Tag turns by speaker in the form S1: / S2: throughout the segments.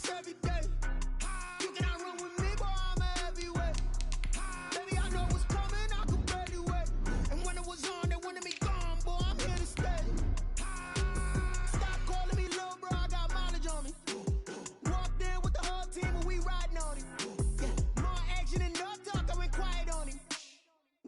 S1: this every day. You cannot run with me, boy, I'm a heavyweight. Baby, I know what's coming, I can barely wait. And when it was on, they wanted me gone, boy, I'm here to stay. Stop calling me little bro, I got mileage on me. Walked in with the whole team and we riding on him. Yeah, more action and no talk, I went quiet on him.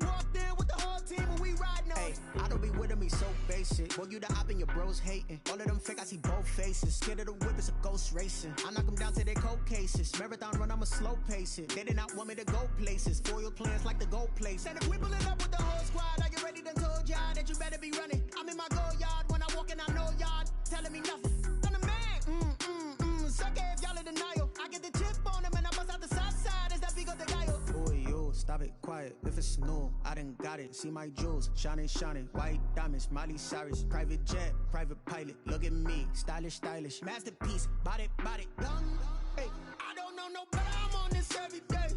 S1: Walked in with the whole team and we riding on him.
S2: I don't be with him, he's so basic. Boy, you the op and your bros hating. All of them fake, I see both faces. Scared of the whip, it's a ghost racing. I knock them down to their cold cases. Marathon run, I'ma slow pace it. They did not want me to go places. Foil plans like the gold place. And if we pulling up with the whole squad, I get ready to told y'all that you better be running. I'm in my go yard, when I walk in, I know y'all telling me nothing. I'm the man, suck it if y'all in denial. I get the chip on them and I bust out the south side. Is that big of the guy? Boy, yo, stop it, quiet. If it's new, I done got it. See my jewels, shining, white diamonds, Miley Cyrus, private jet, private pilot. Look at me, stylish, masterpiece, body, young. Hey,
S1: I don't know no better, I'm on this every day.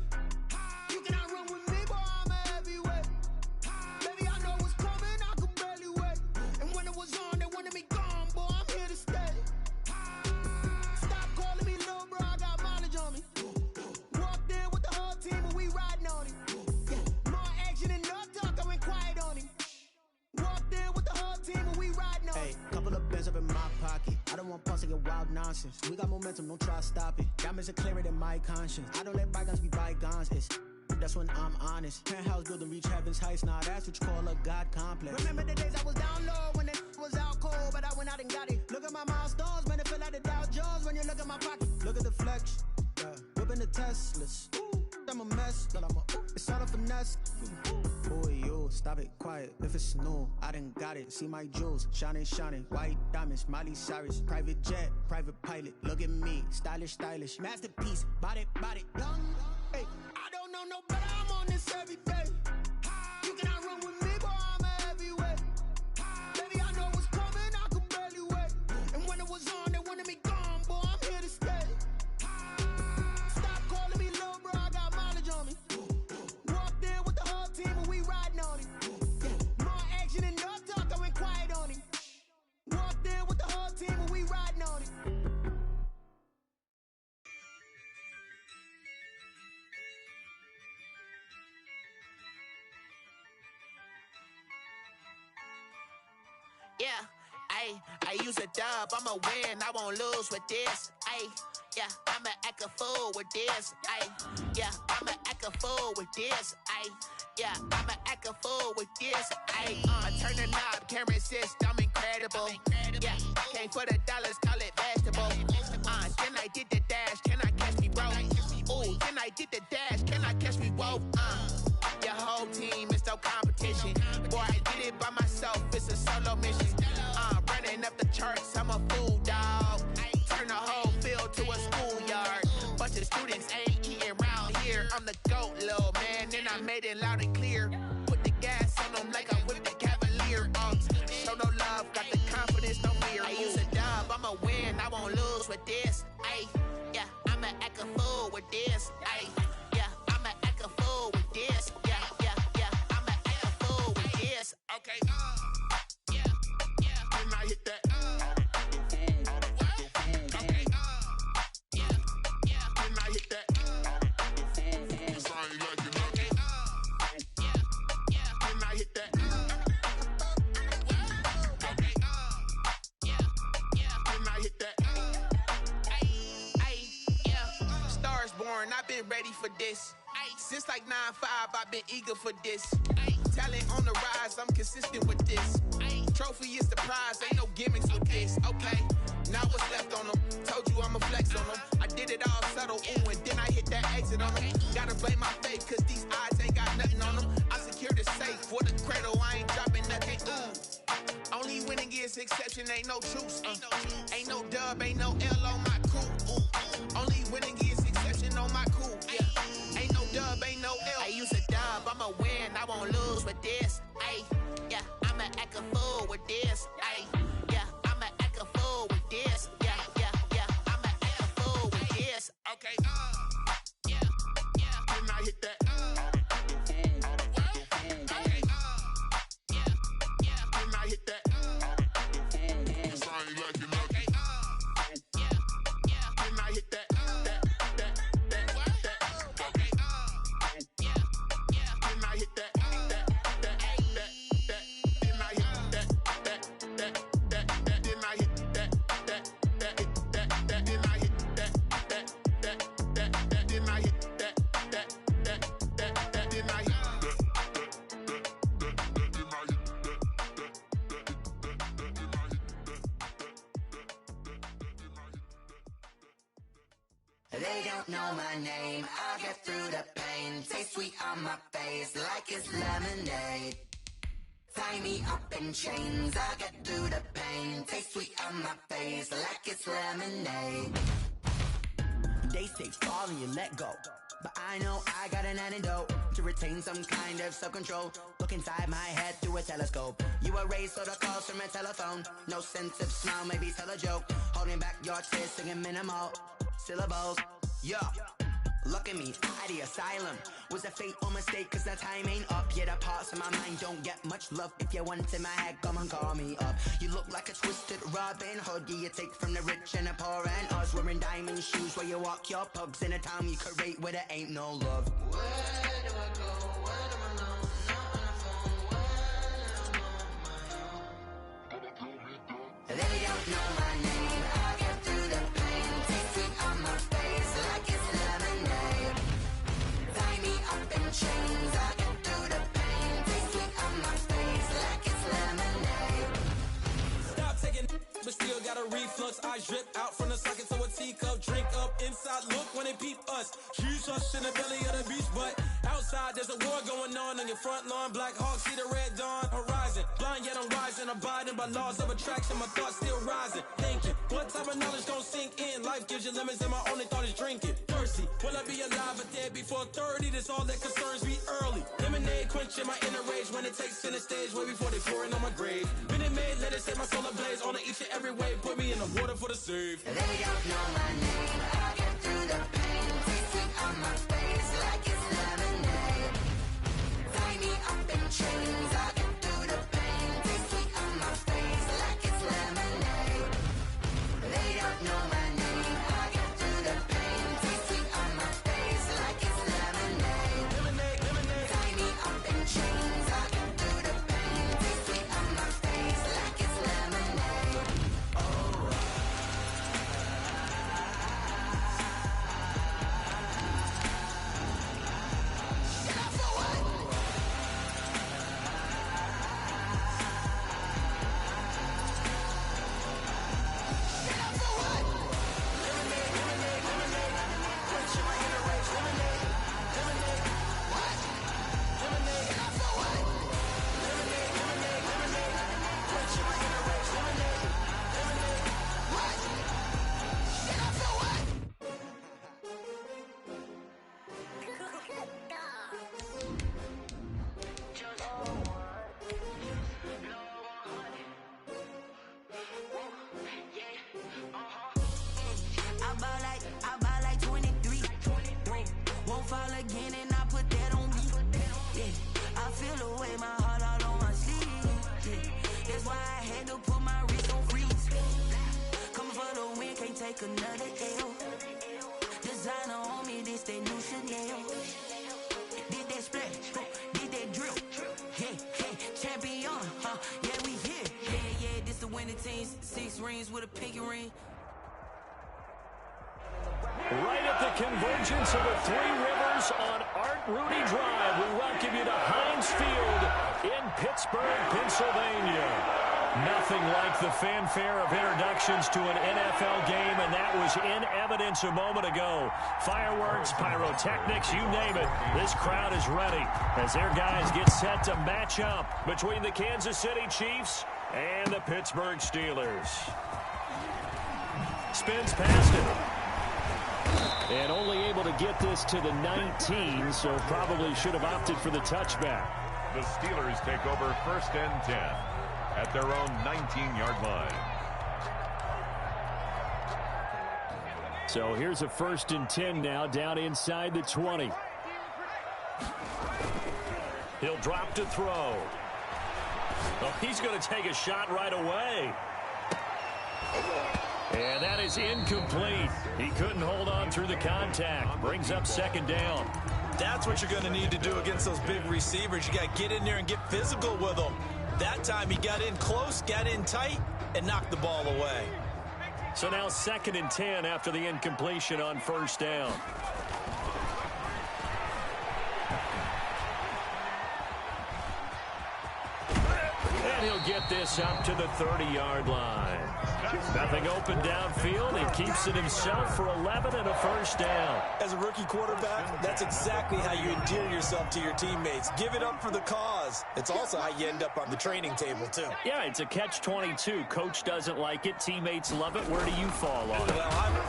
S1: You cannot run with me, boy, I'm a heavyweight. Baby, I know what's coming, I can barely wait. And when it was on, they wanted me gone, boy, I'm here to stay. Stop calling me little bro, I got mileage on me. Walked in with the whole team and we riding on him. Yeah, more action and no talk, I went quiet on him. Walked in with the whole team and we riding on him.
S2: Couple of bands up in my pocket. I don't want pulse to get wild nonsense. We got momentum, don't try to stop it. Diamonds are clearer than my conscience. I don't let bygones be bygones. That's when I'm honest. Penthouse building reach heaven's heights. Now that's what you call a God complex.
S1: Remember the days I was down low when it was out cold, but I went out and got it. Look at my milestones, man, it feel like the Dow Jones when you look at my pocket.
S2: Look at the flex, whipping the Teslas. I'm a mess, but it's all a finesse. Boy, yo, stop it, quiet. If it's new, I done got it. See my jewels, shining, white diamonds, Miley Cyrus, private jet, private pilot. Look at me, stylish, masterpiece, body, young.
S1: Hey, I don't know no better, I'm on this every day. You cannot run with me, boy, I'm a heavyweight. Baby, I know what's coming, I can barely wait. And when it was on, they wanted me gone, boy, I'm here to stay. Stop calling me little bro, I got mileage on me. Walked in with the whole team and we riding on him. Yeah, more action and no talk, I went quiet on him. Walked in with the whole team and we riding on him.
S3: Yeah, I use a dub, I'ma win, I won't lose with this. Yeah, I'ma act a fool with this. Yeah, I'ma act a fool with this. Yeah, I'ma act a fool with this. I turn the knob, can't resist, I'm incredible. Yeah, came for the dollars, call it vegetable. Then I did the dash, can I catch me, bro? Ooh, then I did the dash, can I catch me, whoa? Your whole team is no competition. Boy, I did it by myself, it's a solo mission. Running up the charts, I'm a fool, dog. Turn the whole field to a schoolyard. Bunch of students ain't eating round here. I'm the GOAT, little man, and I made it loud and clear. Put the gas on them like I whipped the Cavalier. Show no love, got the confidence, no fear. I use a dub, I'ma win, I won't lose with this. Yeah, I'ma act a fool with this. Yeah, I'ma act a fool with this. Yeah, I'ma act a fool with this. Okay. Then I hit that. Okay. Then I hit that. Cause I ain't like it. Okay. Then I hit that. Okay. Then I hit that. Yeah. Stars born, I've been ready for this. Since like 9-5, I've been eager for this. Talent on the rise, I'm consistent with this. Trophy is the prize, ain't no gimmicks with this. Okay, now what's left on them? Told you I'ma flex on them. I did it all subtle, ooh, and then I hit that exit on them. Gotta blame my faith, cause these odds ain't got nothing on them. I secured the safe for the cradle, I ain't dropping nothing. Only winning is exception, ain't no truce. Ain't no dub, ain't no L on my crew. Only winning is exception on my crew. Yeah, ain't no dub, ain't no L. I use a dub, I'ma win, I won't lose with this. Yeah, I'ma act a fool with this. Yeah, I'ma act a fool with this. Yeah, I'ma act a fool with this. Okay. Then I hit that. Okay. Then I hit that. Cause I ain't like it. Okay. Then I hit that. hit that, didn't I hit that, didn't I hit that, didn't I hit that, didn't I hit that, didn't I hit
S4: They don't know my name, I'll get through the pain. Taste sweet on my face like it's lemonade. Tie me up in chains, I'll get through the pain. Taste sweet on my face like it's lemonade.
S2: They say fall and you let go, but I know I got an antidote to retain some kind of self-control. Look inside my head through a telescope. You erase all the calls from a telephone. No sense of smile, maybe tell a joke. Holding back your tears, singing minimal syllables. Yeah, look at me, at the asylum. Was a fate or mistake, cause the time ain't up. Yeah, the parts of my mind don't get much love. If you want in my head, come and call me up. You look like a twisted Robin Hood. Yeah, you take from the rich and the poor and us. Wearing diamond shoes where you walk your pugs. In a town you create where there ain't no love.
S4: Where do I go? Where do I know? Not on the phone. Where am I on my own? They don't know my name. I'll get through the pain. Taste sweet on my face like it's lemonade. Tie me up in chains. I'll get through the pain. Taste sweet on my face like it's lemonade.
S5: Stop taking, but still got a reflux. Eyes drip out from the socket to a teacup. Drink up inside, look when they peep us. Huge us in the belly of the beach, but outside there's a war going on your front lawn. Black Hawk see the red dawn horizon. Blind yet I'm rising, abiding by laws of attraction. My thoughts still rising. Thinking, what type of knowledge gon' sink in? Life gives you lemons and my only thought is drinking. Thirsty, will I be alive or dead before 30? That's all that concerns me early. Lemonade quenching my inner rage when it takes center stage way before they pour it on my grave. Minute Maid, let it set my soul ablaze on each and every way. Put me in the water for the save.
S4: They don't know my name. I'll get through the pain. Taste sweet on my face like it's lemonade. Tie me up in chains. I'll get through the pain. Taste sweet on my face like it's lemonade. They don't know my name. I'll get through the pain. Taste sweet on my face like it's lemonade. Tie me up in chains. I'll get through the pain. Taste sweet on my face like it's lemonade.
S6: I buy like 23. Won't fall again and I put that on me. Yeah, I feel the way my heart all on my sleeve. Yeah, that's why I had to put my wrist on freeze. Coming for the win, can't take another L. Designer on me, this that new Chanel. Did that splash, did that drill. Yeah, champion, yeah, we here. Yeah, this the winning team. 6 rings with a pinky ring.
S7: Right at the convergence of the Three Rivers on Art Rooney Drive, we welcome you to Heinz Field in Pittsburgh, Pennsylvania. Nothing like the fanfare of introductions to an NFL game, and that was in evidence a moment ago. Fireworks, pyrotechnics, you name it. This crowd is ready as their guys get set to match up between the Kansas City Chiefs and the Pittsburgh Steelers. Spins past it. And only able to get this to the 19, so probably should have opted for the touchback.
S8: The Steelers take over 1st and 10 at their own 19-yard line.
S7: So here's a 1st and 10 now, down inside the 20. He'll drop to throw. Oh, he's going to take a shot right away. And that is incomplete. He couldn't hold on through the contact. Brings up 2nd down.
S9: That's what you're going to need to do against those big receivers. You got to get in there and get physical with them. That time he got in close, got in tight, and knocked the ball away.
S7: So now 2nd and 10 after the incompletion on 1st down. And he'll get this up to the 30-yard line. Nothing open downfield. He keeps it himself for 11 and a 1st down.
S9: As a rookie quarterback, that's exactly how you endear yourself to your teammates. Give it up for the cause. It's also how you end up on the training table, too.
S7: Yeah, it's a catch-22. Coach doesn't like it. Teammates love it. Where do you fall on it?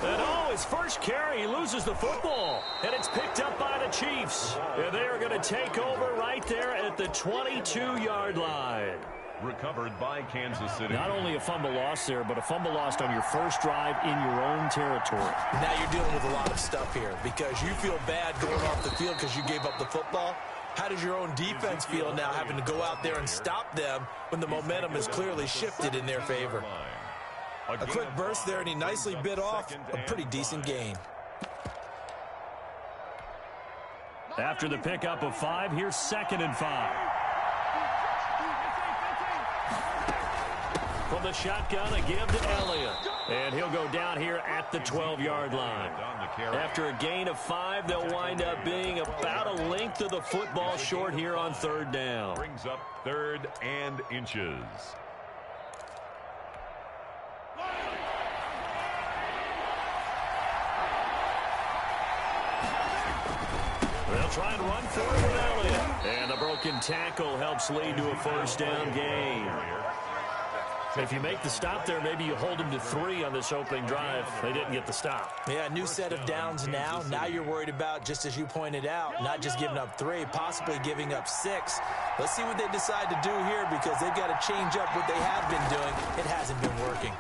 S9: Well,
S7: his first carry, he loses the football. And it's picked up by the Chiefs. And they are going to take over right there at the 22-yard line.
S8: Recovered by Kansas City.
S7: Not only a fumble loss there, but a fumble lost on your first drive in your own territory.
S9: Now you're dealing with a lot of stuff here because you feel bad going off the field because you gave up the football. How does your own defense feel now having to go out there and stop them when the momentum is clearly shifted in their favor? A quick burst there, and he nicely bit off a pretty decent gain.
S7: After the pickup of 5, here's 2nd and 5. From the shotgun, a give to Elliott. And he'll go down here at the 12-yard line. After a gain of 5, they'll wind up being about a length of the football short here on 3rd down.
S8: Brings up 3rd and inches.
S7: They'll try and run for it with Elliott. And the broken tackle helps lead to a 1st down gain. If you make the stop there, maybe you hold them to 3 on this opening drive. They didn't get the stop.
S9: Yeah, new set of downs now. Now you're worried about, just as you pointed out, not just giving up 3, possibly giving up 6. Let's see what they decide to do here because they've got to change up what they have been doing. It hasn't been working.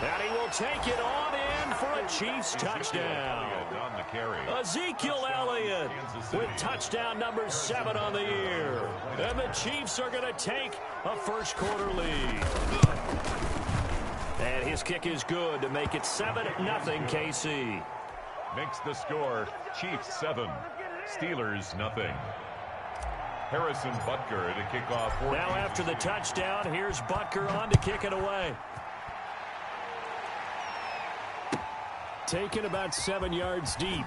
S7: And he will take it on in for a Chiefs touchdown. Ezekiel Elliott with touchdown number 7 on the year. And the Chiefs are going to take a first quarter lead. And his kick is good to make it 7-0 KC.
S8: Makes the score Chiefs 7, Steelers nothing. Harrison Butker to kick off.
S7: Now after the touchdown, here's Butker on to kick it away. Taken about 7 yards deep.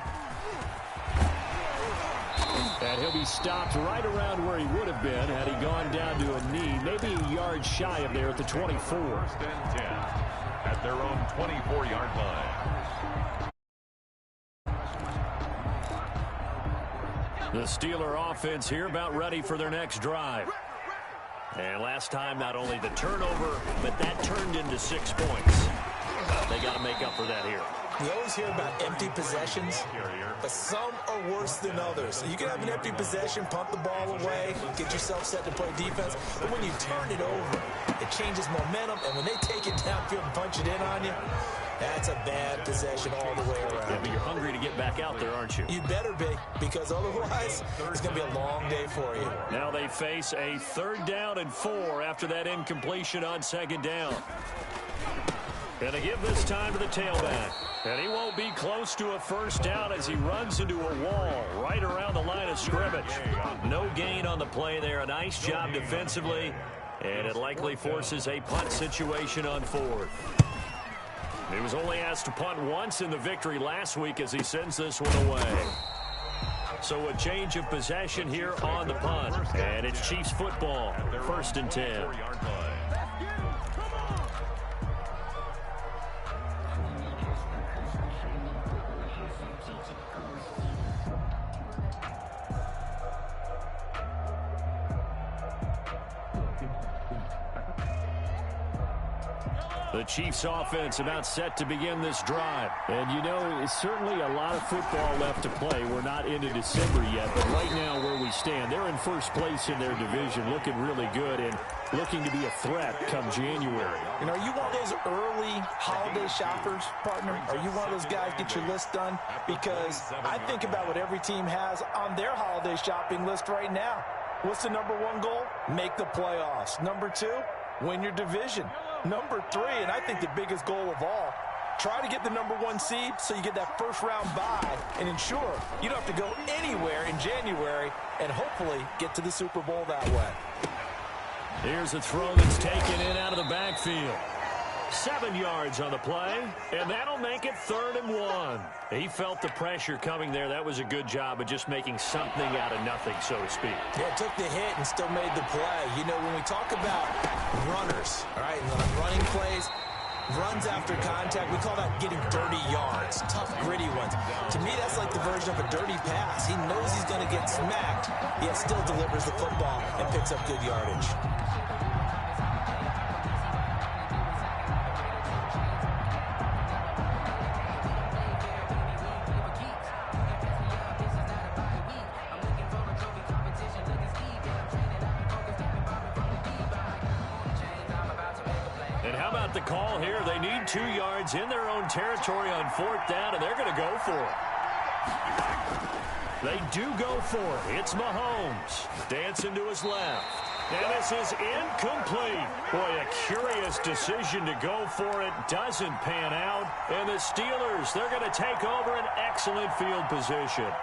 S7: And he'll be stopped right around where he would have been had he gone down to a knee, maybe a yard shy of there at the 24.
S8: 1st and 10 at their own 24-yard line.
S7: The Steeler offense here about ready for their next drive. And last time, not only the turnover, but that turned into 6 points. They got to make up for that here.
S9: You always hear about empty possessions, but some are worse than others. You can have an empty possession, pump the ball away, get yourself set to play defense, but when you turn it over, it changes momentum, and when they take it downfield and punch it in on you, that's a bad possession all the way around.
S7: Yeah, but you're hungry to get back out there, aren't you?
S9: You better be, because otherwise, it's going to be a long day for you.
S7: Now they face a 3rd down and 4 after that incompletion on 2nd down. And they give this time to the tailback. And he won't be close to a 1st down as he runs into a wall right around the line of scrimmage. No gain on the play there. A nice job defensively. And it likely forces a punt situation on 4th. He was only asked to punt once in the victory last week as he sends this one away. So a change of possession here on the punt. And it's Chiefs football. 1st and 10. The Chiefs offense about set to begin this drive. And, you know, it's certainly a lot of football left to play. We're not into December yet, but right now where we stand, they're in first place in their division, looking really good and looking to be a threat come January.
S9: You know, are you one of those early holiday shoppers, partner? Are you one of those guys get your list done? Because I think about what every team has on their holiday shopping list right now. What's the number 1 goal? Make the playoffs. Number 2, win your division. Number 3, and I think the biggest goal of all, Try to get the #1 seed so you get that first-round bye and ensure you don't have to go anywhere in January and hopefully get to the Super Bowl that way.
S7: Here's a throw that's taken in out of the backfield. 7 yards on the play, and that'll make it 3rd and 1. He felt the pressure coming there. That was a good job of just making something out of nothing, so to speak.
S9: Yeah, took the hit and still made the play. You know, when we talk about runners, all right, running plays, runs after contact, we call that getting dirty yards, tough, gritty ones. To me, that's like the version of a dirty pass. He knows he's going to get smacked, yet still delivers the football and picks up good yardage.
S7: The call here, they need 2 yards in their own territory on 4th down, and they're going to go for it. They do go for it. It's Mahomes dancing to his left. And this is incomplete. Boy, a curious decision to go for it. Doesn't pan out. And the Steelers, they're going to take over an excellent field position.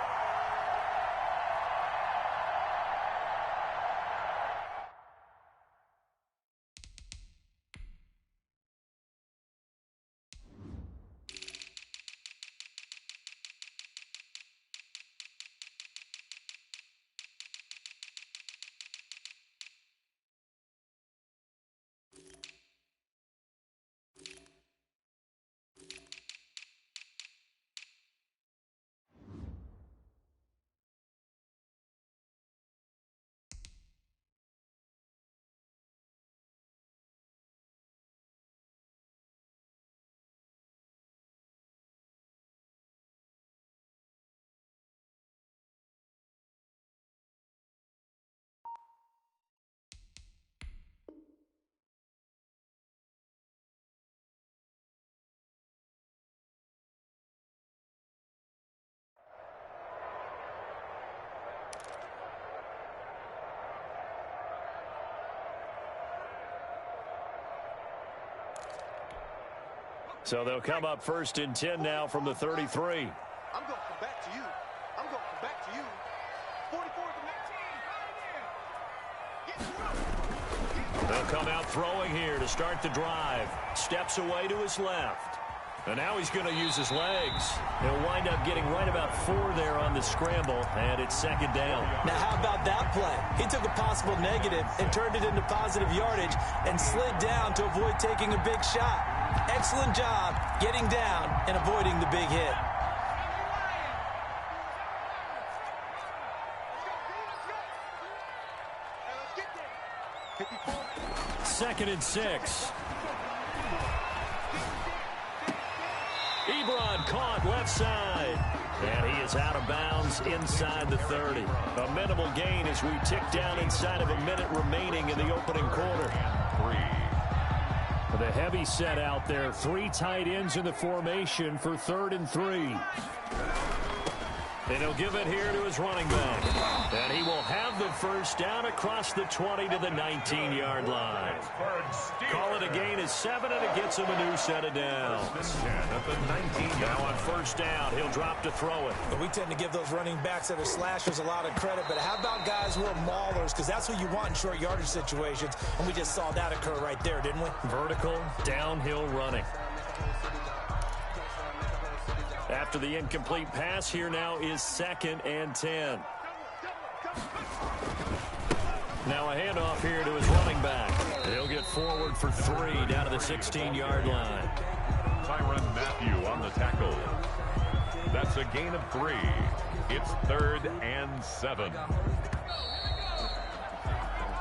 S7: So they'll come up 1st and 10 now from the 33.
S10: I'm going to come back to you. I'm going to come back to you. 44 to 19.
S7: They'll come out throwing here to start the drive. Steps away to his left. And now he's going to use his legs. He'll wind up getting right about 4 there on the scramble, and it's 2nd down.
S9: Now, how about that play? He took a possible negative and turned it into positive yardage and slid down to avoid taking a big shot. Excellent job getting down and avoiding the big hit.
S7: Second and 6. Ebron caught left side. And he is out of bounds inside the 30. A minimal gain as we tick down inside of a minute remaining in the opening quarter. The heavy set out there. 3 tight ends in the formation for 3rd and 3. And he'll give it here to his running back. And he will have the first down across the 20 to the 19-yard line. Call it a gain of 7, and it gets him a new set of downs. Now on 1st down, he'll drop to throw it.
S9: We tend to give those running backs that are slashers a lot of credit, but how about guys who are maulers? Because that's what you want in short yardage situations, and we just saw that occur right there, didn't we?
S7: Vertical, downhill running. After the incomplete pass, here now is 2nd and 10. Now a handoff here to his running back. He'll get forward for 3 down to the 16-yard line.
S8: Tyrann Mathieu on the tackle. That's a gain of 3. It's 3rd and 7.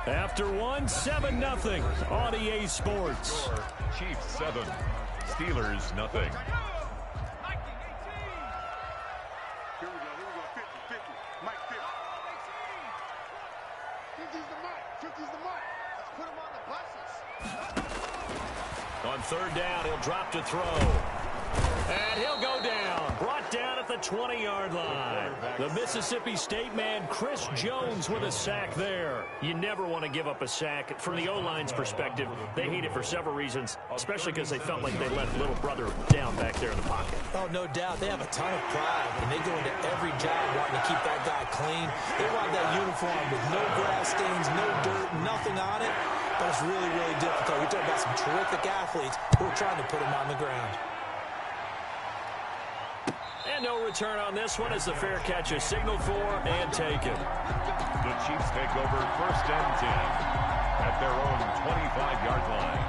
S7: After 1, 7-0 on EA Sports.
S8: Chiefs 7, Steelers nothing.
S7: On 3rd down, he'll drop to throw. And he'll go down. Brought down at the 20-yard line. The Mississippi State man, Chris Jones, with a sack there. You never want to give up a sack. From the O-line's perspective, they hate it for several reasons, especially because they felt like they left little brother down back there in the pocket.
S9: Oh, no doubt. They have a ton of pride, and they go into every job wanting to keep that guy clean. They want that uniform with no grass stains, no dirt, nothing on it. But it's really, really difficult. You're talking about some terrific athletes who are trying to put him on the ground.
S7: And no return on this one as the fair catch is signaled for and taken.
S8: The Chiefs take over 1st and 10 at their own 25-yard line.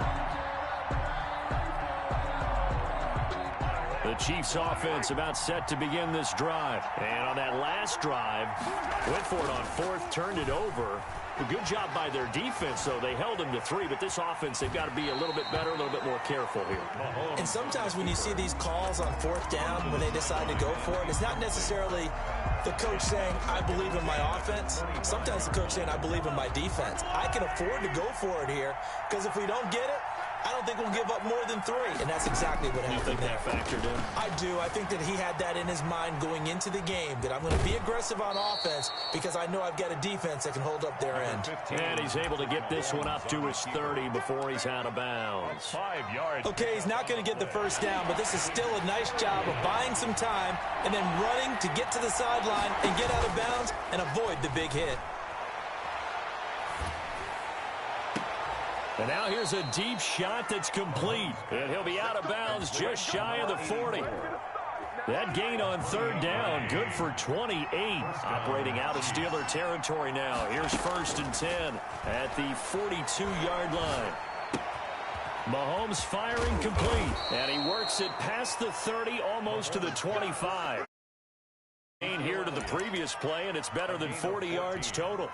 S7: The Chiefs offense about set to begin this drive. And on that last drive, went for it on 4th, turned it over. A good job by their defense, though. They held them to 3, but this offense, they've got to be a little bit better, a little bit more careful here.
S9: And sometimes when you see these calls on 4th down, when they decide to go for it, it's not necessarily the coach saying, I believe in my offense. Sometimes the coach saying, I believe in my defense. I can afford to go for it here, because if we don't get it, I don't think we'll give up more than 3. And that's exactly what happened there.
S7: You think that factored in?
S9: I do. I think that he had that in his mind going into the game, that I'm going to be aggressive on offense because I know I've got a defense that can hold up their end.
S7: And he's able to get this one up to his 30 before he's out of bounds.
S8: 5 yards.
S9: Okay, he's not going to get the first down, but this is still a nice job of buying some time and then running to get to the sideline and get out of bounds and avoid the big hit.
S7: And now here's a deep shot that's complete. And he'll be out of bounds just shy of the 40. That gain on 3rd down, good for 28. Operating out of Steeler territory now. Here's 1st and 10 at the 42-yard line. Mahomes firing complete. And he works it past the 30, almost to the 25. Gain here to the previous play, and it's better than 40 yards total.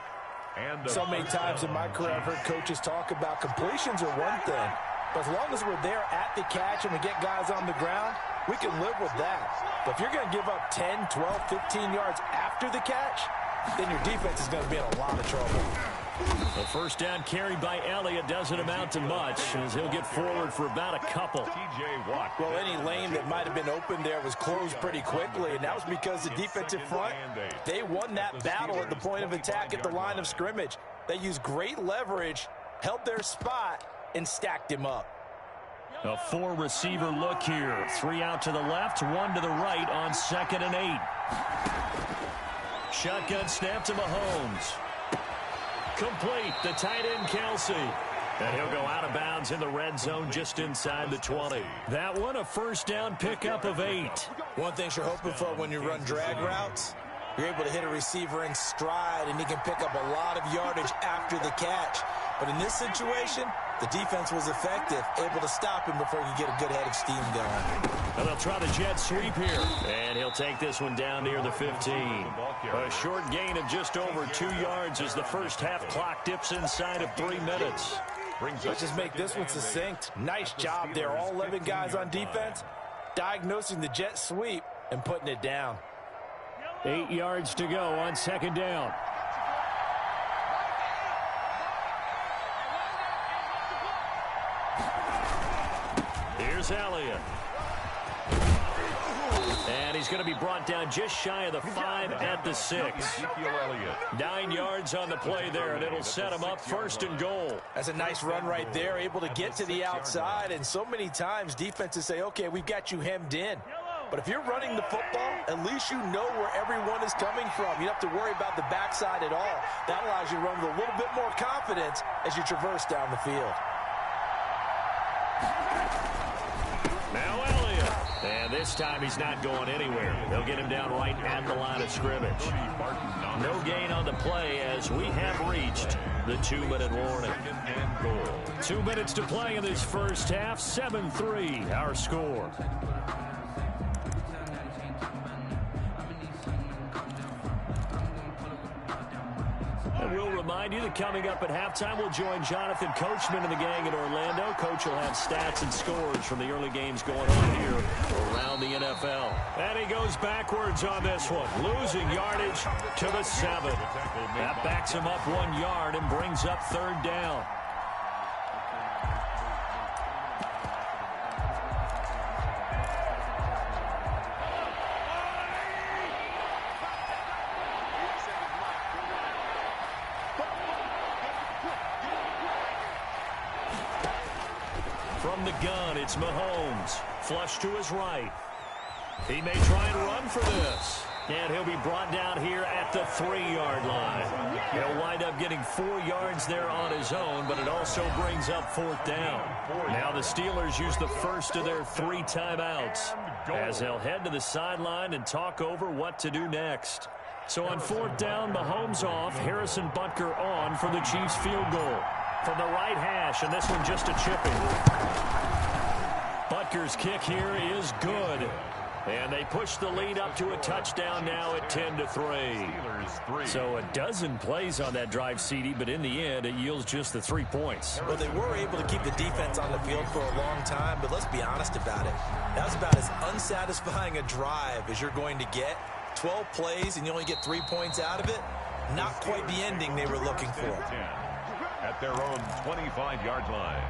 S9: So many times in my career, I've heard coaches talk about completions are one thing, but as long as we're there at the catch and we get guys on the ground, we can live with that. But if you're going to give up 10, 12, 15 yards after the catch, then your defense is going to be in a lot of trouble.
S7: The first down carried by Elliott doesn't amount to much as he'll get forward for about a couple.
S8: TJ Watt.
S9: Well, any lane that might have been open there was closed pretty quickly, and that was because the defensive front, they won that battle at the point of attack at the line of scrimmage. They used great leverage, held their spot, and stacked him up.
S7: A 4-receiver look here. 3 out to the left, 1 to the right on 2nd and 8. Shotgun snap to Mahomes. Complete, the tight end Kelsey. And he'll go out of bounds in the red zone just inside the 20. That one a first down pickup of 8.
S9: One thing you're hoping for when you run drag routes, you're able to hit a receiver in stride and he can pick up a lot of yardage after the catch. But in this situation, the defense was effective, able to stop him before he could get a good head of steam going.
S7: And they'll try the jet sweep here. And he'll take this one down near the 15. A short gain of just over 2 yards as the first half clock dips inside of 3 minutes.
S9: Let's just make this one succinct. Nice job there. All 11 guys on defense diagnosing the jet sweep and putting it down.
S7: 8 yards to go on 2nd down. Here's Elliott. And he's going to be brought down just shy of the 5 at the 6. 9 yards on the play there, and it'll set him up 1st and goal.
S9: That's a nice run right there, able to get to the outside. And so many times defenses say, okay, we've got you hemmed in. But if you're running the football, at least you know where everyone is coming from. You don't have to worry about the backside at all. That allows you to run with a little bit more confidence as you traverse down the field.
S7: Now Elliott. And this time he's not going anywhere. They'll get him down right at the line of scrimmage. No gain on the play as we have reached the 2-minute warning. 2 minutes to play in this first half. 7-3 our score. And we'll remind you that coming up at halftime, we'll join Jonathan Coachman and the gang in Orlando. Coach will have stats and scores from the early games going on here around the NFL. And he goes backwards on this one, losing yardage to the 7. That backs him up 1 yard and brings up 3rd down. From the gun, it's Mahomes. Flush to his right. He may try and run for this. And he'll be brought down here at the 3-yard line. He'll wind up getting 4 yards there on his own, but it also brings up 4th down. Now the Steelers use the first of their 3 timeouts as they'll head to the sideline and talk over what to do next. So on 4th down, Mahomes off, Harrison Butker on for the Chiefs field goal. From the right hash, and this one just a chipping. Butker's kick here is good. And they push the lead up to a touchdown now at 10-3. So a dozen plays on that drive, CD, but in the end, it yields just the 3 points.
S9: Well, they were able to keep the defense on the field for a long time, but let's be honest about it. That was about as unsatisfying a drive as you're going to get. 12 plays, and you only get 3 points out of it. Not quite the ending they were looking for.
S8: At their own 25-yard line.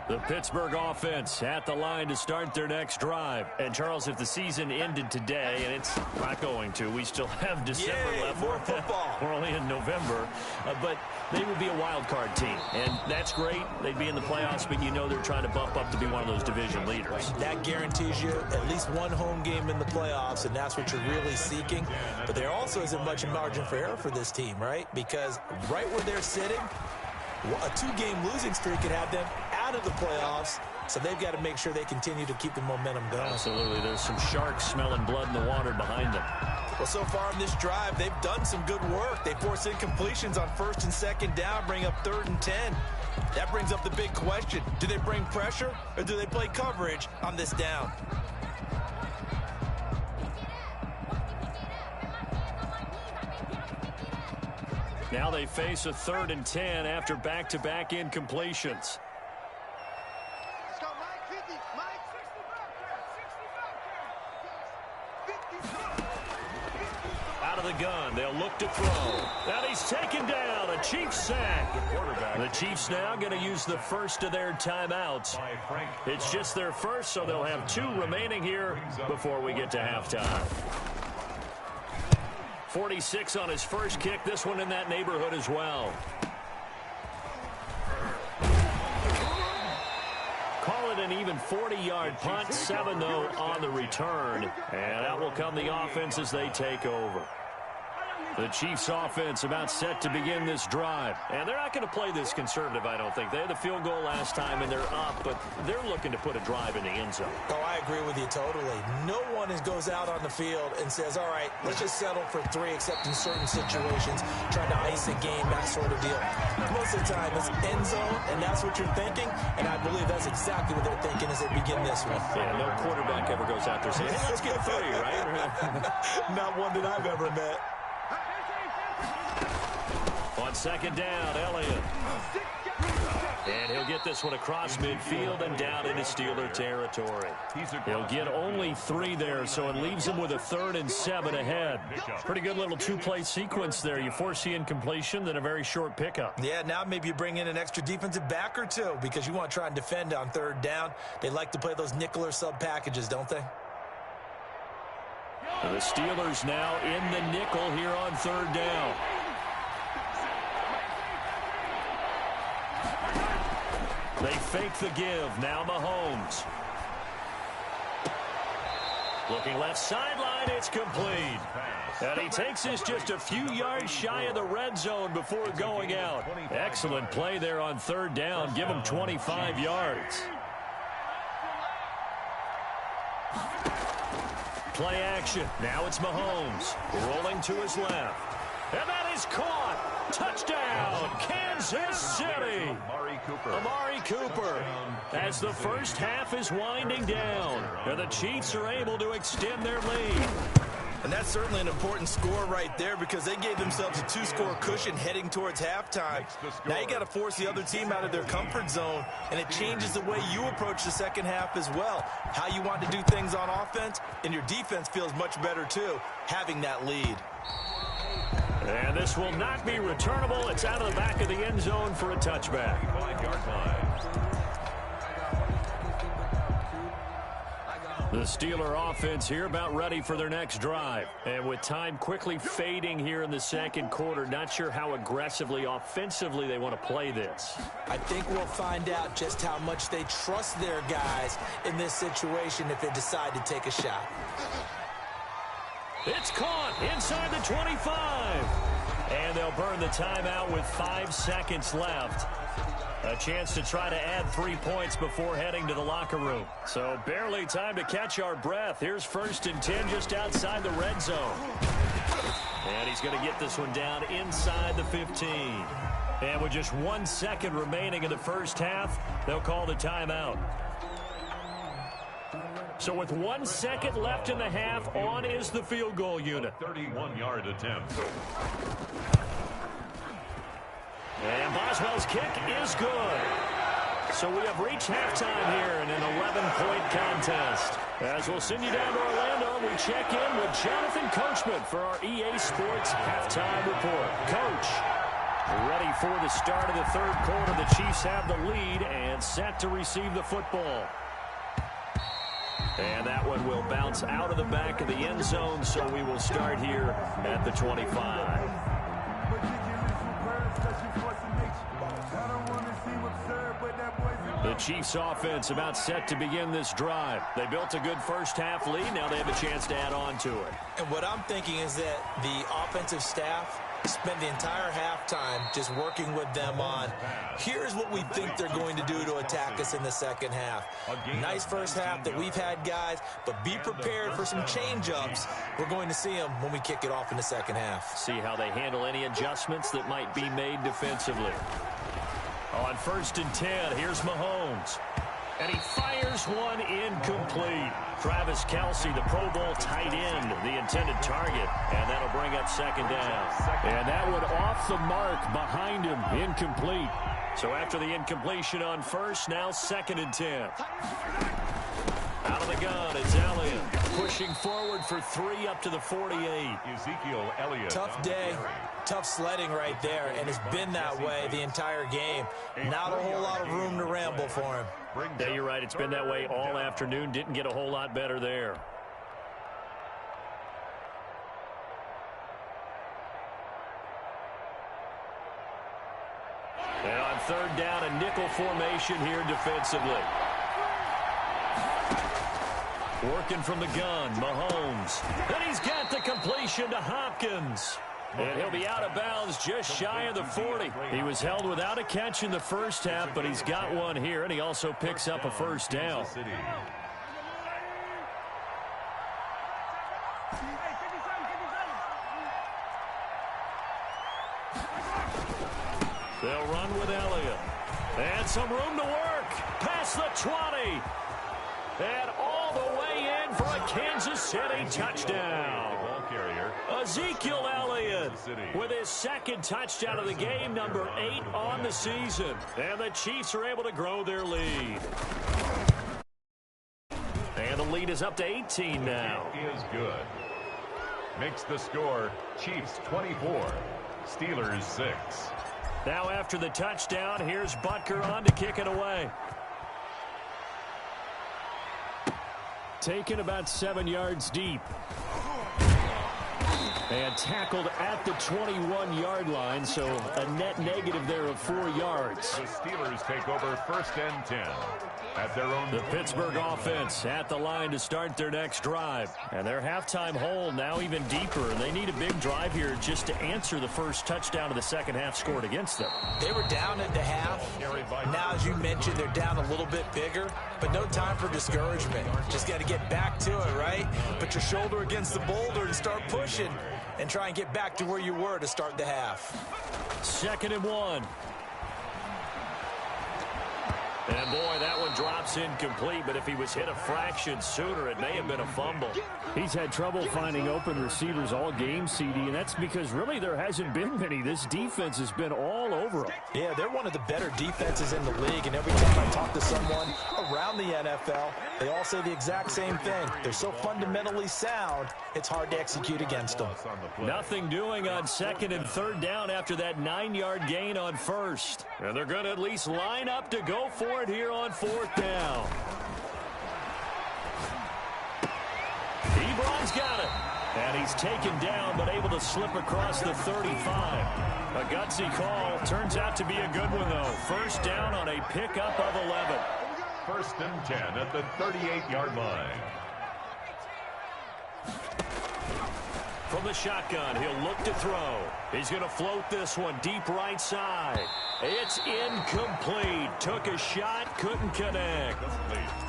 S7: The Pittsburgh offense at the line to start their next drive. And, Charles, if the season ended today, and it's not going to, we still have December left.
S9: More football.
S7: We're only in November. But they would be a wild card team. And that's great. They'd be in the playoffs, but you know they're trying to bump up to be one of those division leaders.
S9: That guarantees you at least one home game in the playoffs, and that's what you're really seeking. But there also isn't much margin for error for this team, right? Because right where they're sitting, a 2-game losing streak could have them out of the playoffs, so they've got to make sure they continue to keep the momentum going.
S7: Absolutely. There's some sharks smelling blood in the water behind them.
S9: Well, so far in this drive, they've done some good work. They force incompletions on 1st and 2nd down, bring up 3rd and 10. That brings up the big question. Do they bring pressure, or do they play coverage on this down?
S7: Now they face a 3rd and 10 after back-to-back incompletions.
S10: Let's go, Mike. 50, Mike. 65.
S7: Out of the gun, they'll look to throw. And he's taken down, a Chiefs sack. The Chiefs now going to use the first of their timeouts. It's just their first, so they'll have 2 remaining here before we get to halftime. 46 on his first kick, this one in that neighborhood as well. Call it an even 40-yard punt, 7 though on the return. And out will come the offense as they take over. The Chiefs offense about set to begin this drive. And they're not going to play this conservative, I don't think. They had the field goal last time, and they're up, but they're looking to put a drive in the end zone.
S9: Oh, I agree with you totally. No one goes out on the field and says, all right, let's just settle for 3, except in certain situations, trying to ice a game, that sort of deal. Most of the time, it's end zone, and that's what you're thinking, and I believe that's exactly what they're thinking as they begin this one.
S7: Yeah, no quarterback ever goes out there saying, hey, let's get 3, right?
S9: Not one that I've ever met.
S7: On 2nd down, Elliott. And he'll get this one across midfield and down into Steeler territory. He'll get only 3 there, so it leaves him with a 3rd and 7 ahead. Pretty good little 2-play sequence there. You force the incompletion, then a very short pickup.
S9: Yeah, now maybe you bring in an extra defensive back or 2 because you want to try and defend on 3rd down. They like to play those nickel or sub packages, don't they?
S7: The Steelers now in the nickel here on 3rd down. They fake the give. Now Mahomes. Looking left sideline. It's complete. And he takes us just a few yards shy of the red zone before going out. Excellent play there on 3rd down. Give him 25 yards. Play action. Now it's Mahomes. Rolling to his left. And that is caught. Touchdown, Kansas City. Amari Cooper. As the first half is winding down. And the Chiefs are able to extend their lead.
S9: And that's certainly an important score right there because they gave themselves a 2-score cushion heading towards halftime. Now you got to force the other team out of their comfort zone, and it changes the way you approach the second half as well. How you want to do things on offense, and your defense feels much better too, having that lead.
S7: And this will not be returnable. It's out of the back of the end zone for a touchback.
S8: 5-yard line.
S7: The Steeler offense here about ready for their next drive. And with time quickly fading here in the second quarter, not sure how aggressively, offensively they want to play this.
S9: I think we'll find out just how much they trust their guys in this situation if they decide to take a shot.
S7: It's caught inside the 25. And they'll burn the timeout with 5 seconds left. A chance to try to add 3 points before heading to the locker room. So barely time to catch our breath. Here's 1st and 10 just outside the red zone. And he's going to get this one down inside the 15. And with just 1 second remaining in the first half, they'll call the timeout. So with 1 second left in the half, on is the field goal unit.
S8: 31-yard attempt.
S7: And Boswell's kick is good. So we have reached halftime here in an 11-point contest. As we'll send you down to Orlando, we check in with Jonathan Coachman for our EA Sports Halftime Report. Coach, ready for the start of the third quarter. The Chiefs have the lead and set to receive the football. And that one will bounce out of the back of the end zone, so we will start here at the 25. The Chiefs offense about set to begin this drive. They built a good first half lead. Now they have a chance to add on to it.
S9: And what I'm thinking is that the offensive staff spent the entire halftime just working with them on, here's what we think they're going to do to attack us in the second half. Nice first half that we've had, guys, but be prepared for some change-ups. We're going to see them when we kick it off in the second half.
S7: See how they handle any adjustments that might be made defensively. On 1st and 10, here's Mahomes. And he fires one incomplete. Travis Kelce, the Pro Bowl tight end, the intended target. And that'll bring up second down. And that one off the mark behind him, incomplete. So after the incompletion on first, now 2nd and 10. Out of the gun, it's Elliott. Pushing forward for 3 up to the 48.
S8: Ezekiel Elliott.
S9: Tough day. Tough sledding right there, and it's been that way the entire game. Not a whole lot of room to ramble for him.
S7: Yeah, you're right. It's been that way all afternoon. Didn't get a whole lot better there. And on 3rd down, a nickel formation here defensively. Working from the gun, Mahomes. And he's got the completion to Hopkins. And he'll be out of bounds just shy of the 40. He was held without a catch in the first half, but he's got one here, and he also picks up a first down. They'll run with Elliott. And some room to work. Past the 20. And all the way in for a Kansas City touchdown. Ezekiel Elliott with his 2nd touchdown of the game, number 8 on the season. And the Chiefs are able to grow their lead. And the lead is up to 18 now.
S8: Is good. Makes the score Chiefs 24, Steelers 6.
S7: Now after the touchdown, here's Butker on to kick it away. Taken about 7 yards deep. And tackled at the 21-yard line, so a net negative there of 4 yards.
S8: The Steelers take over 1st and 10 at their own.
S7: The Pittsburgh offense at the line to start their next drive. And their halftime hole now even deeper, and they need a big drive here just to answer the first touchdown of the second half scored against them.
S9: They were down at the half. Now, as you mentioned, they're down a little bit bigger, but no time for discouragement. Just got to get back to it, right? Put your shoulder against the boulder and start pushing and try and get back to where you were to start the half.
S7: 2nd and 1. And boy, that one drops incomplete, but if he was hit a fraction sooner, it may have been a fumble.
S11: He's had trouble finding open receivers all game, CD, and that's because really there hasn't been many. This defense has been all over him.
S9: Yeah, they're one of the better defenses in the league, and every time I talk to someone around the NFL, they all say the exact same thing. They're so fundamentally sound, it's hard to execute against them.
S7: Nothing doing on 2nd and 3rd down after that 9-yard gain on 1st. And they're going to at least line up to go for it here on 4th down. He's got it. And he's taken down, but able to slip across the 35. A gutsy call. Turns out to be a good one, though. First down on a pickup of 11.
S8: 1st and 10 at the 38-yard line.
S7: From the shotgun, he'll look to throw. He's going to float this one deep right side. It's incomplete. Took a shot, couldn't connect.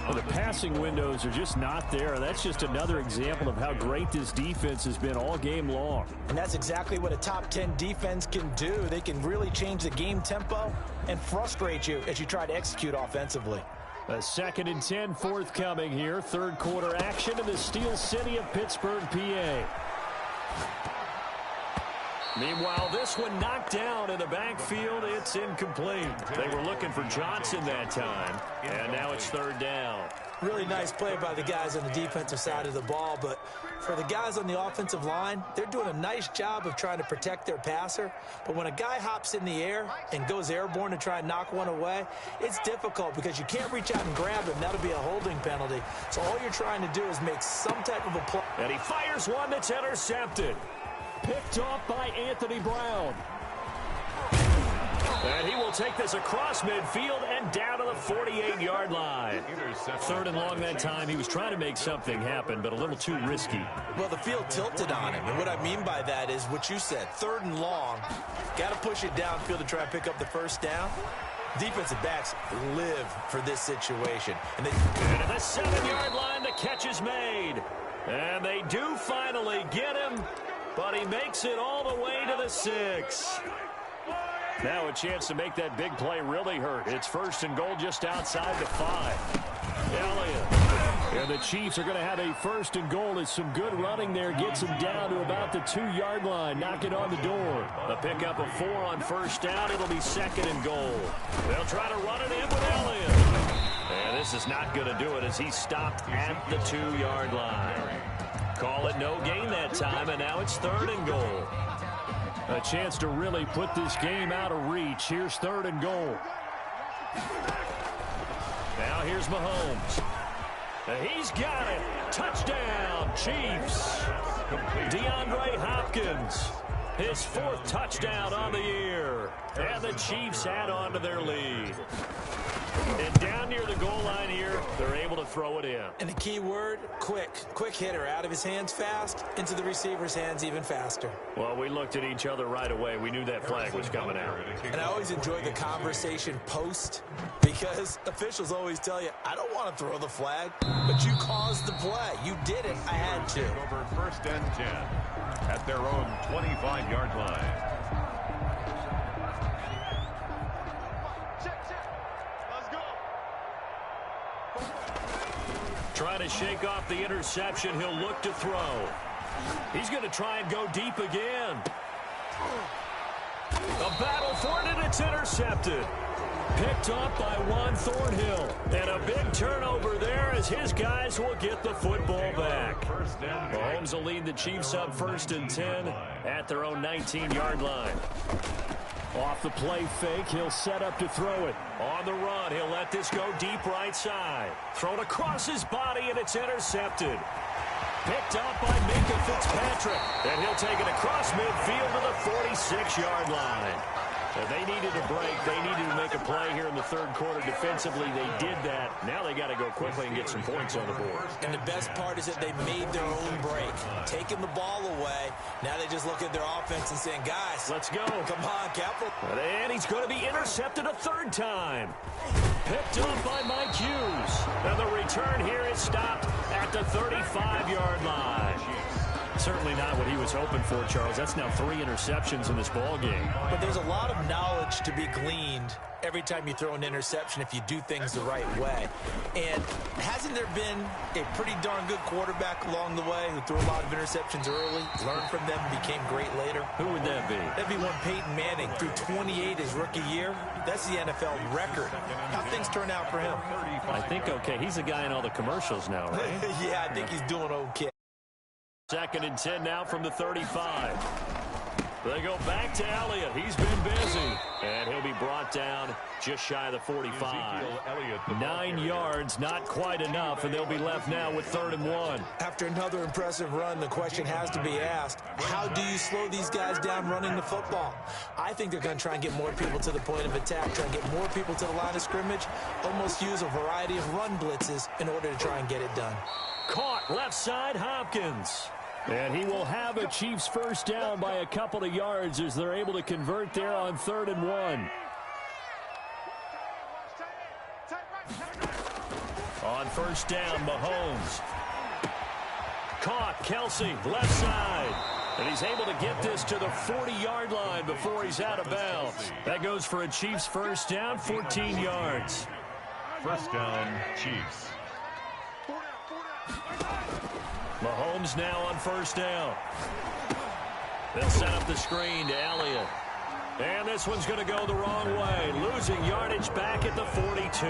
S11: Well, the passing windows are just not there. That's just another example of how great this defense has been all game long.
S9: And that's exactly what a top 10 defense can do. They can really change the game tempo and frustrate you as you try to execute offensively.
S11: A 2nd and 10 forthcoming here. 3rd quarter action in the Steel City of Pittsburgh, PA.
S7: Meanwhile, this one knocked down in the backfield. It's incomplete. They were looking for Johnson that time, and now it's 3rd down.
S9: Really nice play by the guys on the defensive side of the ball, but for the guys on the offensive line, they're doing a nice job of trying to protect their passer. But when a guy hops in the air and goes airborne to try and knock one away, it's difficult because you can't reach out and grab him. That'll be a holding penalty. So all you're trying to do is make some type of a play.
S7: And he fires one that's intercepted.
S11: Picked off by Anthony Brown.
S7: And he will take this across midfield and down to the 48-yard line. 3rd and long that time. He was trying to make something happen, but a little too risky.
S9: Well, the field tilted on him. And what I mean by that is what you said. 3rd and long. Got to push it downfield to try and pick up the 1st down. Defensive backs live for this situation. And
S7: at the 7-yard line, the catch is made. And they do finally get him, but he makes it all the way to the 6. Now a chance to make that big play really hurt. It's 1st and goal just outside the 5. Elliott.
S11: And the Chiefs are going to have a 1st and goal. It's some good running there. Gets him down to about the 2-yard line. Knocking on the door.
S7: A pickup of 4 on 1st down. It'll be 2nd and goal. They'll try to run it in with Elliott. And this is not going to do it as he's stopped at the 2-yard line. Call it no gain that time, and now it's 3rd and goal.
S11: A chance to really put this game out of reach. Here's 3rd and goal.
S7: Now here's Mahomes. He's got it. Touchdown, Chiefs. DeAndre Hopkins. His 4th touchdown on the year. And the Chiefs add on to their lead. And down near the goal line here, they're able to throw it in.
S9: And the key word, quick. Quick hitter. Out of his hands fast, into the receiver's hands even faster.
S7: Well, we looked at each other right away. We knew that flag was coming out.
S9: And I always enjoy the conversation post because officials always tell you, I don't want to throw the flag, but you caused the play. You did it. I had to.
S8: Over 1st and 10 at their own 25-yard line.
S7: Trying to shake off the interception. He'll look to throw. He's going to try and go deep again. A battle for it, and it's intercepted. Picked up by Juan Thornhill. And a big turnover there as his guys will get the football back. Mahomes will lead the Chiefs up 1st and 10 at their own 19-yard line.
S11: Off the play fake, he'll set up to throw it.
S7: On the run, he'll let this go deep right side. Thrown across his body, and it's intercepted. Picked up by Minka Fitzpatrick. And he'll take it across midfield to the 46-yard line. They needed a break. They needed to make a play here in the 3rd quarter defensively. They did that. Now they got to go quickly and get some points on the board.
S9: And the best part is that they made their own break. Taking the ball away. Now they just look at their offense and saying, guys,
S7: let's go.
S9: Come on, Capital.
S7: And he's going to be intercepted a 3rd time. Picked up by Mike Hughes. And the return here is stopped at the 35-yard line. Certainly not what he was hoping for, Charles. That's now 3 interceptions in this ball game.
S9: But there's a lot of knowledge to be gleaned every time you throw an interception if you do things the right way. And hasn't there been a pretty darn good quarterback along the way who threw a lot of interceptions early, learned from them, and became great later?
S7: Who would that be?
S9: That'd be one Peyton Manning, threw 28 his rookie year. That's the NFL record. How things turn out for him?
S7: I think okay. He's a guy in all the commercials now, right?
S9: Yeah, I think he's doing okay.
S7: 2nd and 10 now from the 35. They go back to Elliott. He's been busy. And he'll be brought down just shy of the 45. 9 yards, not quite enough, and they'll be left now with 3rd and 1.
S9: After another impressive run, the question has to be asked, how do you slow these guys down running the football? I think they're going to try and get more people to the point of attack, try and get more people to the line of scrimmage, almost use a variety of run blitzes in order to try and get it done.
S7: Caught left side, Hopkins. And he will have a Chiefs first down by a couple of yards as they're able to convert there on 3rd and 1. On first down, Mahomes. Caught, Kelsey, left side. And he's able to get this to the 40-yard line before he's out of bounds. That goes for a Chiefs first down, 14 yards.
S8: First down, Chiefs.
S7: Mahomes now on first down. They'll set up the screen to Elliott. And this one's going to go the wrong way. Losing yardage back at the 42.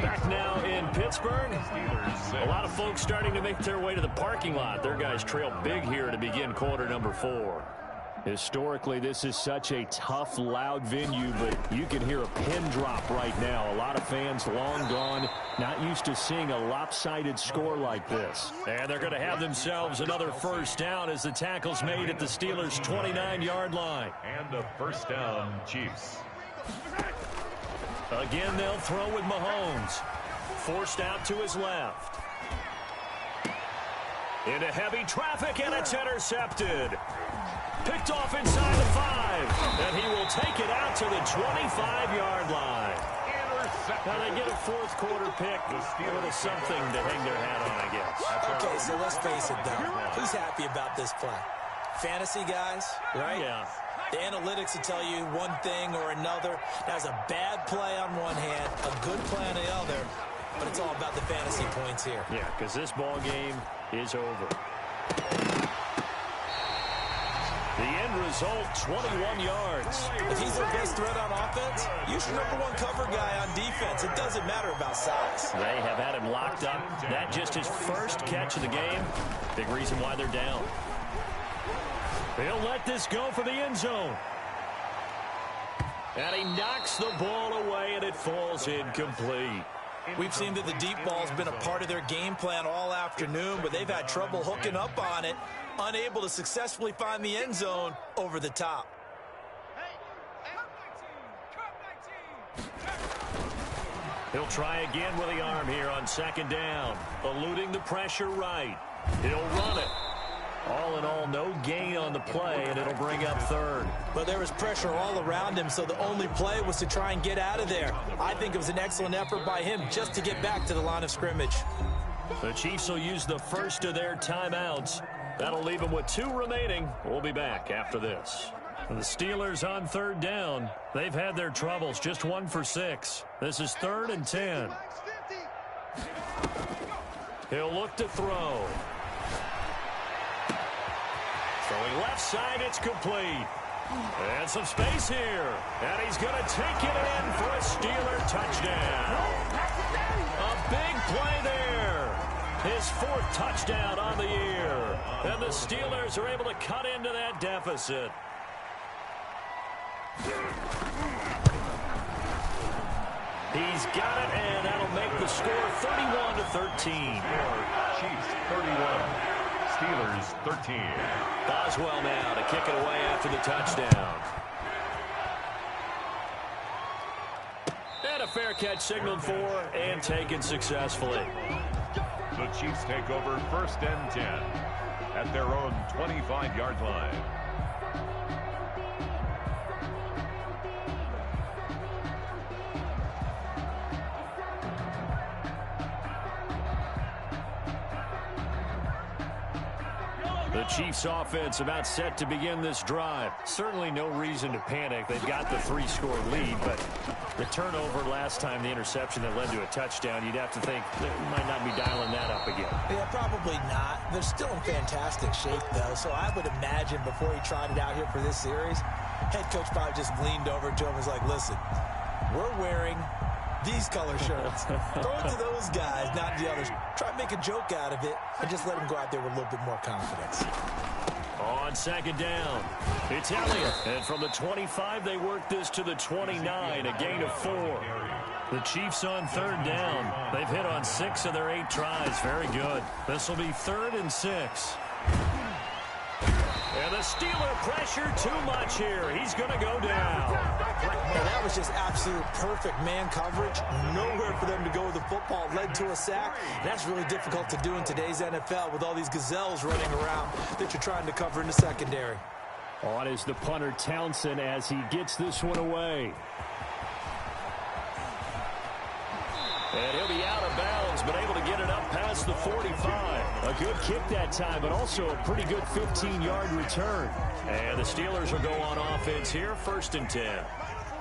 S7: Back now in Pittsburgh. A lot of folks starting to make their way to the parking lot. Their guys trail big here to begin quarter number 4. Historically, this is such a tough, loud venue, but you can hear a pin drop right now. A lot of fans long gone, not used to seeing a lopsided score like this. And they're going to have themselves another first down as the tackle's made at the Steelers' 29-yard line.
S8: And a first down, Chiefs.
S7: Again, they'll throw with Mahomes. Forced out to his left. Into heavy traffic, and it's intercepted. Picked off inside the 5, and he will take it out to the 25-yard line. Now they get a fourth quarter pick, a little something to hang their hat on, I guess.
S9: Okay, so let's face it, though. Who's happy about this play? Fantasy guys, right?
S7: Yeah.
S9: The analytics will tell you one thing or another. That's a bad play on one hand, a good play on the other, but it's all about the fantasy points here.
S7: Yeah, because this ball game is over. The end result, 21 yards.
S9: If he's their best threat on offense, use your #1 cover guy on defense. It doesn't matter about size.
S7: They have had him locked up. That just his first catch of the game. Big reason why they're down. They'll let this go for the end zone. And he knocks the ball away, and it falls incomplete.
S9: We've seen that the deep ball's been a part of their game plan all afternoon, but they've had trouble hooking up on it, unable to successfully find the end zone over the top.
S7: He'll try again with the arm here on second down, eluding the pressure right. He'll run it. All in all, no gain on the play, and it'll bring up third.
S9: But there was pressure all around him, so the only play was to try and get out of there. I think it was an excellent effort by him just to get back to the line of scrimmage.
S7: The Chiefs will use the first of their timeouts. That'll leave them with 2 remaining. We'll be back after this. The Steelers on third down. They've had their troubles, just 1 for 6. This is 3rd and 10. He'll look to throw. Throwing left side, it's complete. And some space here. And he's going to take it in for a Steeler touchdown. A big play there. His 4th touchdown on the year. And the Steelers are able to cut into that deficit. He's got it, and that'll make the score 31-13.
S8: Chiefs 31. Steelers 13.
S7: Boswell now to kick it away after the touchdown. And a fair catch signaled for and taken successfully.
S8: The Chiefs take over 1st and 10 at their own 25-yard line.
S7: The Chiefs offense about set to begin this drive. Certainly no reason to panic. They've got the 3-score lead, but the turnover last time, the interception that led to a touchdown, you'd have to think they might not be dialing that up again.
S9: Yeah, probably not. They're still in fantastic shape, though, so I would imagine before he tried it out here for this series, head coach probably just leaned over to him and was like, listen, we're wearing these color shirts. Throw it to those guys, not the others. Try to make a joke out of it and just let them go out there with a little bit more confidence.
S7: On second down, it's Elliott. And from the 25, they work this to the 29, a gain of 4. The Chiefs on third down. They've hit on 6 of their 8 tries. Very good. This will be 3rd and 6. And the Steeler pressure too much here. He's going to go down.
S9: And that was just absolute perfect man coverage. Nowhere for them to go with the football. Led to a sack. And that's really difficult to do in today's NFL with all these gazelles running around that you're trying to cover in the secondary.
S11: On is the punter Townsend as he gets this one away.
S7: And he'll be out of bounds, but able to get it up past the 45. A good kick that time, but also a pretty good 15-yard return. And the Steelers will go on offense here, 1st and 10.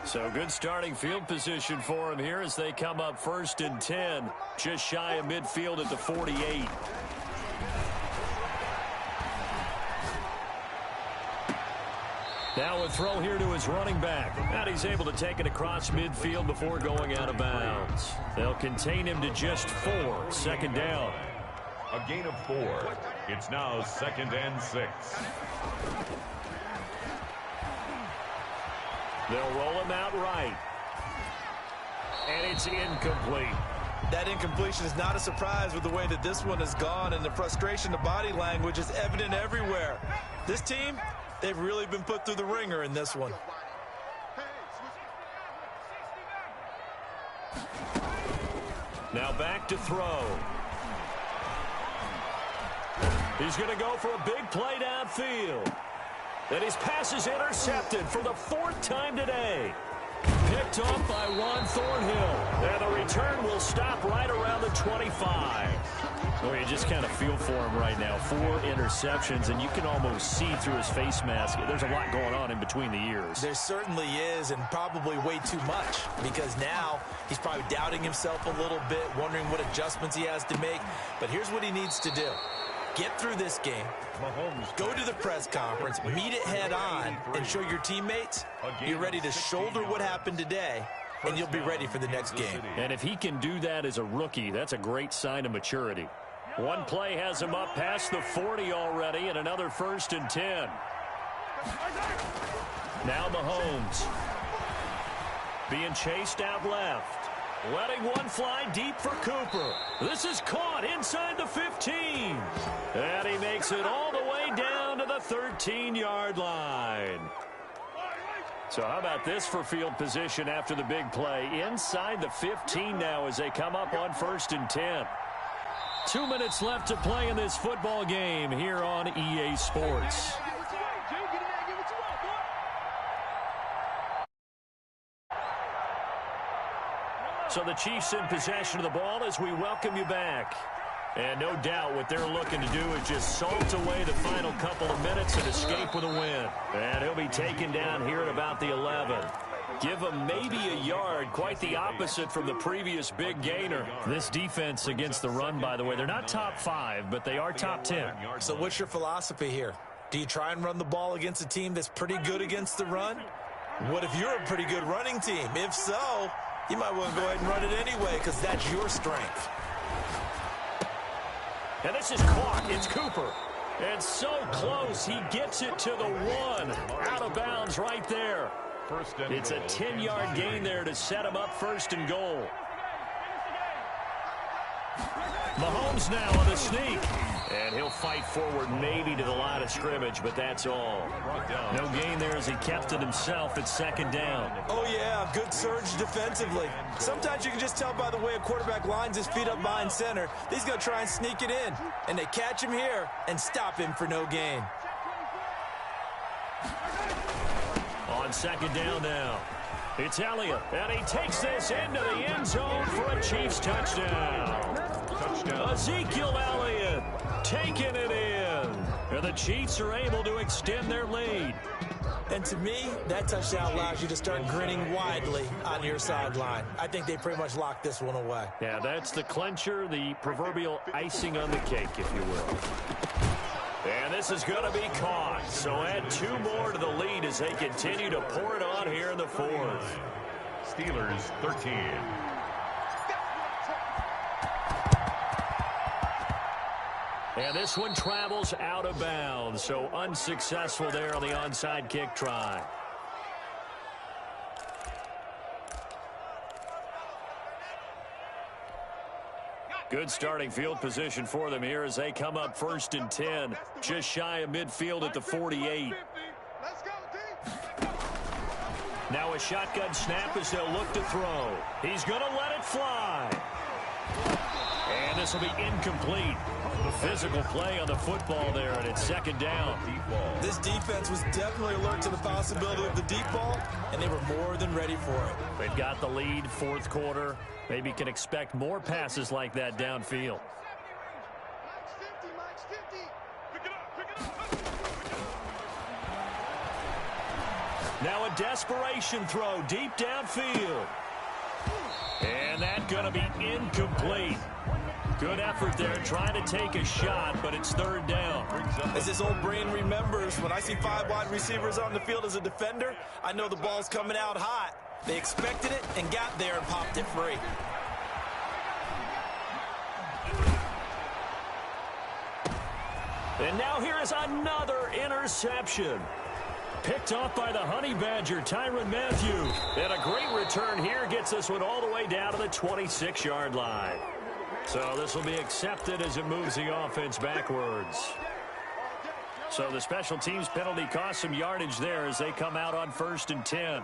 S7: So good starting field position for them here as they come up 1st and 10, just shy of midfield at the 48. Now a throw here to his running back. And he's able to take it across midfield before going out of bounds. They'll contain him to just 4. 2nd down.
S8: A gain of 4. It's now 2nd and 6.
S7: They'll roll him out right. And it's incomplete.
S9: That incompletion is not a surprise with the way that this one has gone, and the frustration, the body language is evident everywhere. This team, they've really been put through the ringer in this one.
S7: Now back to throw. He's going to go for a big play downfield. And his pass is intercepted for the 4th time today. Picked off by Ron Thornhill. And the return will stop right around the 25. Well, you just kind of feel for him right now. 4 interceptions, and you can almost see through his face mask. There's a lot going on in between the ears.
S9: There certainly is, and probably way too much, because now he's probably doubting himself a little bit, wondering what adjustments he has to make. But here's what he needs to do. Get through this game, go to the press conference, meet it head on, and show your teammates you're ready to shoulder what happened today, and you'll be ready for the next game.
S7: And if he can do that as a rookie, that's a great sign of maturity. One play has him up past the 40 already, and another 1st and 10. Now Mahomes being chased out left. Letting one fly deep for Cooper. This is caught inside the 15. And he makes it all the way down to the 13-yard line. So how about this for field position after the big play? Inside the 15 now as they come up on 1st and 10. 2 minutes left to play in this football game here on EA Sports. So the Chiefs in possession of the ball as we welcome you back. And no doubt what they're looking to do is just salt away the final couple of minutes and escape with a win. And he'll be taken down here at about the 11. Give him maybe a yard, quite the opposite from the previous big gainer. This defense against the run, by the way, they're not top 5, but they are top 10.
S9: So what's your philosophy here? Do you try and run the ball against a team that's pretty good against the run? What if you're a pretty good running team? If so, you might want to go ahead and run it anyway because that's your strength.
S7: And this is caught. It's Cooper. And so close. He gets it to the 1. Out of bounds right there. It's a 10-yard gain there to set him up 1st and goal. Mahomes now on the sneak. And he'll fight forward maybe to the line of scrimmage, but that's all. No gain there as he kept it himself at 2nd down.
S9: Oh, yeah, good surge defensively. Sometimes you can just tell by the way a quarterback lines his feet up behind center. He's going to try and sneak it in. And they catch him here and stop him for no gain.
S7: On 2nd down now, it's Elliott. And he takes this into the end zone for a Chiefs touchdown. Ezekiel Elliott taking it in. And the Chiefs are able to extend their lead.
S9: And to me, that touchdown allows you to start grinning widely on your sideline. I think they pretty much locked this one away.
S7: Yeah, that's the clincher, the proverbial icing on the cake, if you will. And this is going to be caught. So add 2 more to the lead as they continue to pour it on here in the 4th.
S8: Steelers 13.
S7: And this one travels out of bounds, so unsuccessful there on the onside kick try. Good starting field position for them here as they come up 1st and 10, just shy of midfield at the 48. Now a shotgun snap as they'll look to throw. He's going to let it fly. And this will be incomplete. The physical play on the football there, and it's 2nd down.
S9: This defense was definitely alert to the possibility of the deep ball, and they were more than ready for it.
S7: They've got the lead, 4th quarter. Maybe can expect more passes like that downfield. Now a desperation throw deep downfield. And that's going to be incomplete. Good effort there trying to take a shot, but it's 3rd down.
S9: As this old brain remembers, when I see 5 wide receivers on the field as a defender, I know the ball's coming out hot. They expected it and got there and popped it free.
S7: And now here is another interception. Picked off by the Honey Badger, Tyrann Mathieu. And a great return here gets this one all the way down to the 26-yard line. So this will be accepted as it moves the offense backwards. So the special teams penalty cost some yardage there as they come out on 1st and 10.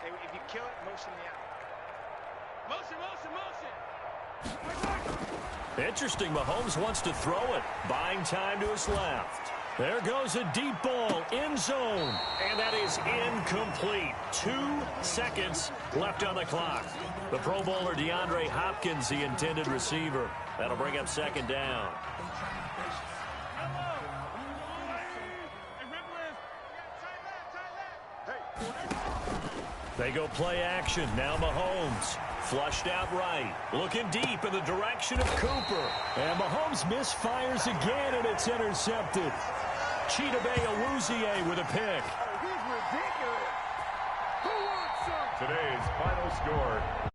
S10: If you kill it, motion me out. Motion.
S7: Interesting, Mahomes wants to throw it. Buying time to his left. There goes a deep ball, end zone. And that is incomplete. 2 seconds left on the clock. The Pro Bowler DeAndre Hopkins, the intended receiver. That'll bring up 2nd down. They go play action. Now Mahomes. Flushed out right. Looking deep in the direction of Cooper. And Mahomes misfires again, and it's intercepted. Chidobe Awuzie with a pick.
S8: Today's final score,